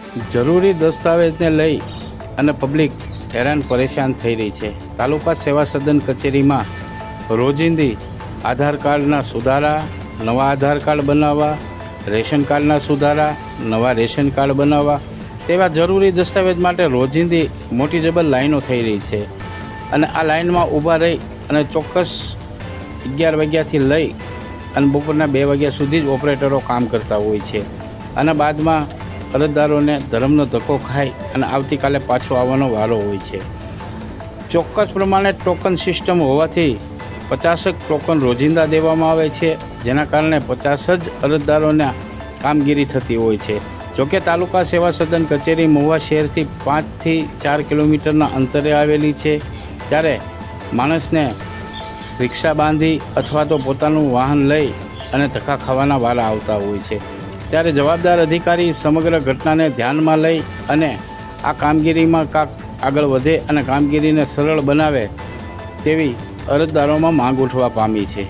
જરૂરી દસ્તાવેજને લઈ અને પબ્લિક હેરાન પરેશાન થઈ રહી છે। તાલુકા સેવા સદન કચેરીમાં રોજિંદી આધાર કાર્ડના સુધારા, નવા આધાર કાર્ડ બનાવવા, રેશન કાર્ડના સુધારા, નવા રેશન કાર્ડ બનાવવા તેવા જરૂરી દસ્તાવેજ માટે રોજિંદી મોટી જબર લાઈનો થઈ રહી છે અને આ લાઈનમાં ઊભા રહી અને ચોક્કસ 11 વાગ્યાથી લઈ અને બપોરના 2 વાગ્યા સુધી જ ઓપરેટરો કામ કરતા હોય છે અને બાદમાં અરજદારોને ધર્મનો ધક્કો ખાઈ અને આવતીકાલે પાછો આવવાનો વારો હોય છે। ચોક્કસ પ્રમાણે ટોકન સિસ્ટમ હોવાથી 50 ટોકન રોજિંદા દેવામાં આવે છે, જેના કારણે 50 જ અરજદારોને કામગીરી થતી હોય છે। જોકે તાલુકા સેવા સદન કચેરી મહુવા શહેરથી 5 થી 4 કિલોમીટરના અંતરે આવેલી છે, ત્યારે માણસને રિક્ષા બાંધી અથવા તો પોતાનું વાહન લઈ અને ધક્કા ખાવાના વારા આવતા હોય છે। ત્યારે જવાબદાર અધિકારી સમગ્ર ઘટનાને ધ્યાનમાં લઈ અને આ કામગીરીમાં કાંક આગળ વધે અને કામગીરીને સરળ બનાવે તેવી અરજદારોમાં માંગ ઉઠવા પામી છે।